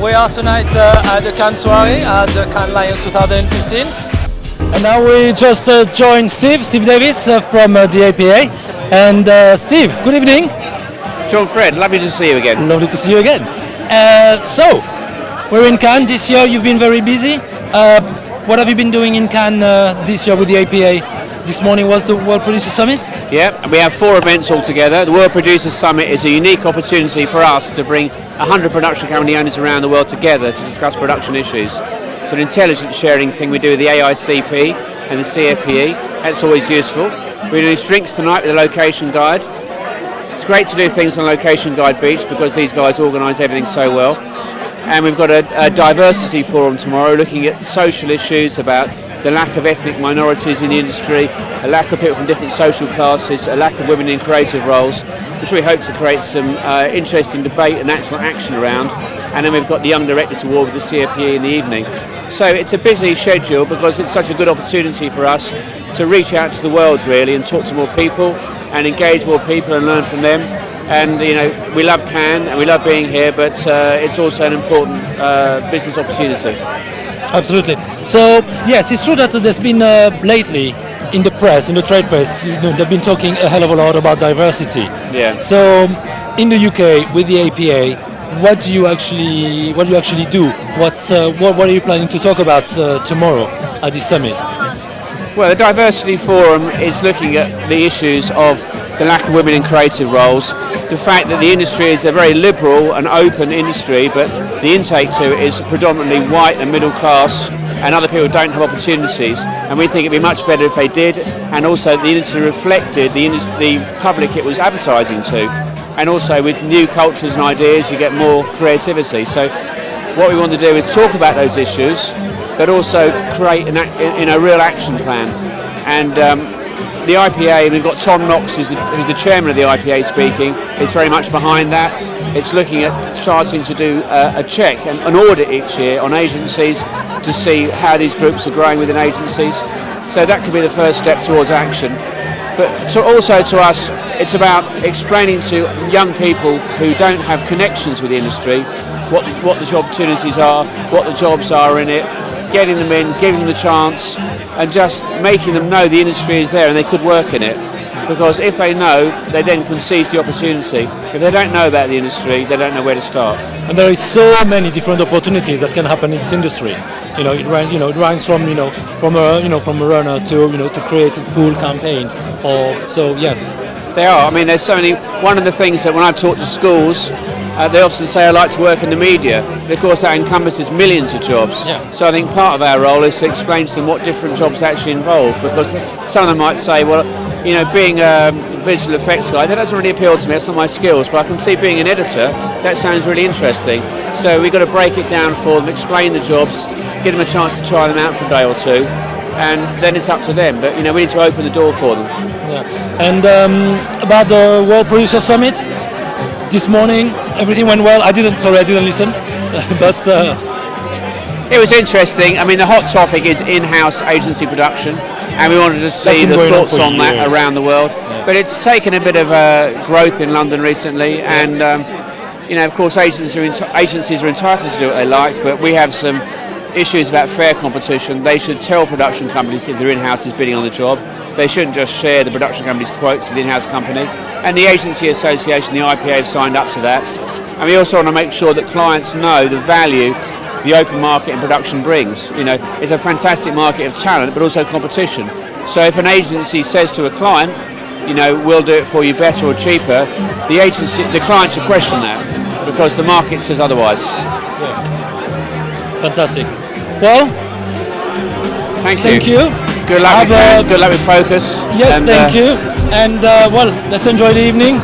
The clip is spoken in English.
We are tonight at the Cannes Soiree at the Cannes Lions 2015. And now we just joined Steve Davis from the APA. And Steve, good evening. John Fred, lovely to see you again. Lovely to see you again. So, we're in Cannes this year. You've been very busy. What have you been doing in Cannes this year with the APA? This morning was the World Producer Summit? Yeah, we have 4 events altogether. The World Producer Summit is a unique opportunity for us to bring 100 production company owners around the world together to discuss production issues. It's an intelligence sharing thing we do with the AICP and the CFPE. That's always useful. We're doing drinks tonight with a location guide. It's great to do things on Location Guide Beach because these guys organise everything so well. And we've got a diversity forum tomorrow looking at social issues about the lack of ethnic minorities in the industry, a lack of people from different social classes, a lack of women in creative roles, which we hope to create some interesting debate and actual action around. And then we've got the Young Directors Award with the CFPE in the evening. So it's a busy schedule because it's such a good opportunity for us to reach out to the world really and talk to more people and engage more people and learn from them. And you know, we love Cannes and we love being here, but it's also an important business opportunity. Absolutely. So yes, it's true that there's been lately in the press, in the trade press, they've been talking a hell of a lot about diversity. Yeah. So in the UK with the APA, what do you actually do? What are you planning to talk about tomorrow at the summit? Well, the Diversity Forum is looking at the issues of the lack of women in creative roles, the fact that the industry is a very liberal and open industry, but the intake to it is predominantly white and middle class, and other people don't have opportunities. And we think it'd be much better if they did, and also the industry reflected the public it was advertising to. And also with new cultures and ideas, you get more creativity. So what we want to do is talk about those issues, but also create a real action plan. And the IPA, we've got Tom Knox, who's the chairman of the IPA speaking, is very much behind that. It's looking at starting to do a check and an audit each year on agencies to see how these groups are growing within agencies. So that could be the first step towards action. But also to us, it's about explaining to young people who don't have connections with the industry what the job opportunities are, what the jobs are in it, getting them in, giving them the chance, and just making them know the industry is there and they could work in it. Because if they know, they then can seize the opportunity. If they don't know about the industry, they don't know where to start. And there is so many different opportunities that can happen in this industry. It ranks from a runner to create full campaigns. So yes, they are. I mean, there's so many. One of the things that when I've talked to schools, they often say I like to work in the media. But of course, that encompasses millions of jobs. Yeah. So I think part of our role is to explain to them what different jobs actually involve. Because some of them might say, well, being a visual effects guy, that doesn't really appeal to me. That's not my skills. But I can see being an editor, that sounds really interesting. So we've got to break it down for them, explain the jobs, give them a chance to try them out for a day or two, and then it's up to them. But we need to open the door for them. Yeah. And about the World Producer Summit this morning, everything went well. I didn't listen, but it was interesting. I mean, the hot topic is in-house agency production, and we wanted to see the thoughts on that around the world. Yeah. But it's taken a bit of growth in London recently, and of course, agencies are entitled to do what they like, but we have some issues about fair competition. They should tell production companies if their in-house is bidding on the job. They shouldn't just share the production company's quotes with the in-house company. And the Agency Association, the IPA, have signed up to that. And we also want to make sure that clients know the value the open market in production brings. It's a fantastic market of talent, but also competition. So if an agency says to a client, we'll do it for you better or cheaper, the client should question that because the market says otherwise. Yeah. Fantastic. Well, thank you. Good luck with Focus. Yes, thank you. And let's enjoy the evening.